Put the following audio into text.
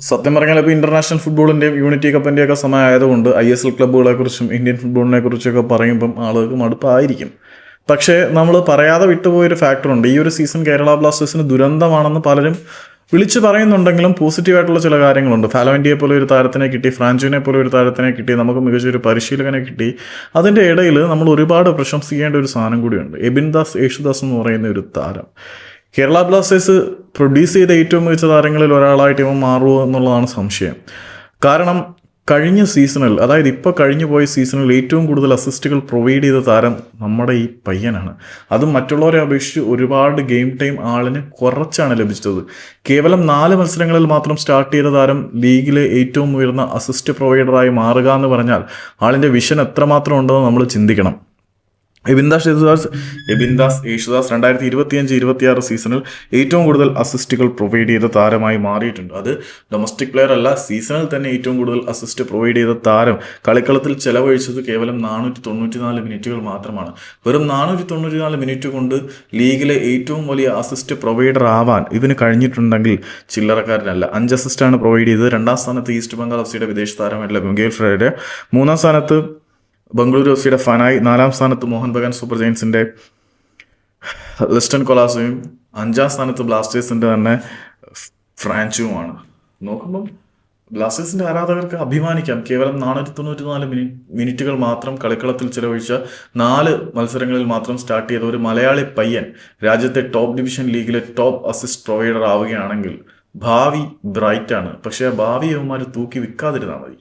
സത്യം പറഞ്ഞാൽ ഇപ്പോൾ ഇന്റർനാഷണൽ ഫുട്ബോളിൻ്റെയും യൂണിറ്റി കപ്പിൻ്റെയൊക്കെ സമയം ആയതുകൊണ്ട് ISL ക്ലബ്ബുകളെക്കുറിച്ചും ഇന്ത്യൻ ഫുട്ബോളിനെ കുറിച്ചൊക്കെ പറയുമ്പം ആളുകൾക്ക് മടുപ്പായിരിക്കും. പക്ഷേ നമ്മൾ പറയാതെ വിട്ടുപോയൊരു ഫാക്ടറുണ്ട്. ഈ ഒരു സീസൺ കേരള ബ്ലാസ്റ്റേഴ്സിന് ദുരന്തമാണെന്ന് പലരും വിളിച്ചു പറയുന്നുണ്ടെങ്കിലും പോസിറ്റീവായിട്ടുള്ള ചില കാര്യങ്ങളുണ്ട്. ഫാലോൻഡിയെ പോലെ ഒരു താരത്തിനെ കിട്ടി, ഫ്രാഞ്ചോനെ പോലെ ഒരു താരത്തിനെ കിട്ടി, നമുക്ക് മികച്ചൊരു പരിശീലകനെ കിട്ടി. അതിൻ്റെ ഇടയിൽ നമ്മൾ ഒരുപാട് പ്രശംസിക്കേണ്ട ഒരു സാധനം കൂടിയുണ്ട്. എബിൻ ദാസ് യേശുദാസ് എന്ന് പറയുന്ന ഒരു താരം. കേരള ബ്ലാസ്റ്റേഴ്സ് പ്രൊഡ്യൂസ് ചെയ്ത ഏറ്റവും മികച്ച താരങ്ങളിൽ ഒരാളായിട്ട് ഇവൻ മാറുമോ എന്നുള്ളതാണ് സംശയം. കാരണം കഴിഞ്ഞ സീസണിൽ, അതായത് ഇപ്പോൾ കഴിഞ്ഞു പോയ സീസണിൽ ഏറ്റവും കൂടുതൽ അസിസ്റ്റുകൾ പ്രൊവൈഡ് ചെയ്ത താരം നമ്മുടെ ഈ പയ്യനാണ്. അതും മറ്റുള്ളവരെ അപേക്ഷിച്ച് ഒരുപാട് ഗെയിം ടൈം ആളിന് കുറച്ചാണ് ലഭിച്ചത്. കേവലം 4 മത്സരങ്ങളിൽ മാത്രം സ്റ്റാർട്ട് ചെയ്ത താരം ലീഗിലെ ഏറ്റവും ഉയർന്ന അസിസ്റ്റ് പ്രൊവൈഡറായി മാറുക എന്ന് പറഞ്ഞാൽ ആളിൻ്റെ വിഷൻ എത്രമാത്രം ഉണ്ടെന്ന് നമ്മൾ ചിന്തിക്കണം. എബിൻ ദാസ് യേശുദാസ് 2025-26 സീസണിൽ ഏറ്റവും കൂടുതൽ അസിസ്റ്റുകൾ പ്രൊവൈഡ് ചെയ്ത താരമായി മാറിയിട്ടുണ്ട്. അത് ഡൊമസ്റ്റിക് പ്ലെയർ അല്ല, സീസണിൽ തന്നെ ഏറ്റവും കൂടുതൽ അസിസ്റ്റ് പ്രൊവൈഡ് ചെയ്ത താരം കളിക്കളത്തിൽ ചെലവഴിച്ചത് കേവലം 494 മിനിറ്റുകൾ മാത്രമാണ്. വെറും 494 മിനിറ്റ് കൊണ്ട് ലീഗിലെ ഏറ്റവും വലിയ അസിസ്റ്റ് പ്രൊവൈഡർ ആവാൻ ഇവന് കഴിഞ്ഞിട്ടുണ്ടെങ്കിൽ ചില്ലറക്കാരനല്ല. 5 അസിസ്റ്റാണ് പ്രൊവൈഡ് ചെയ്തത്. 2ാം സ്ഥാനത്ത് ഈസ്റ്റ് ബംഗാൾ എഫ്സിയുടെ വിദേശ താരമല്ല മിഗേൽ ഫ്രൈഡെ, 3ാം സ്ഥാനത്ത് ബംഗളൂരു എഫ്സിയുടെ ഫനായി, 4ാം സ്ഥാനത്ത് മോഹൻ ബഗാൻ സൂപ്പർ ജയൻസിൻ്റെ ലിസ്റ്റൺ കൊളാസയും, 5ാം സ്ഥാനത്ത് ബ്ലാസ്റ്റേഴ്സിൻ്റെ തന്നെ ഫ്രാൻച്ചുമാണ്. നോക്കുമ്പം ബ്ലാസ്റ്റേഴ്സിൻ്റെ ആരാധകർക്ക് അഭിമാനിക്കാം. കേവലം 494 മിനിറ്റുകൾ മാത്രം കളിക്കളത്തിൽ ചിലവഴിച്ച 4 മത്സരങ്ങളിൽ മാത്രം സ്റ്റാർട്ട് ചെയ്ത ഒരു മലയാളി പയ്യൻ രാജ്യത്തെ ടോപ്പ് ഡിവിഷൻ ലീഗിലെ ടോപ്പ് അസിസ്റ്റ് പ്രൊവൈഡർ ആവുകയാണെങ്കിൽ ഭാവി ബ്രൈറ്റാണ്. പക്ഷേ ആ ഭാവി അവന്മാർ തൂക്കി വിൽക്കാതിരുന്നാൽ മതി.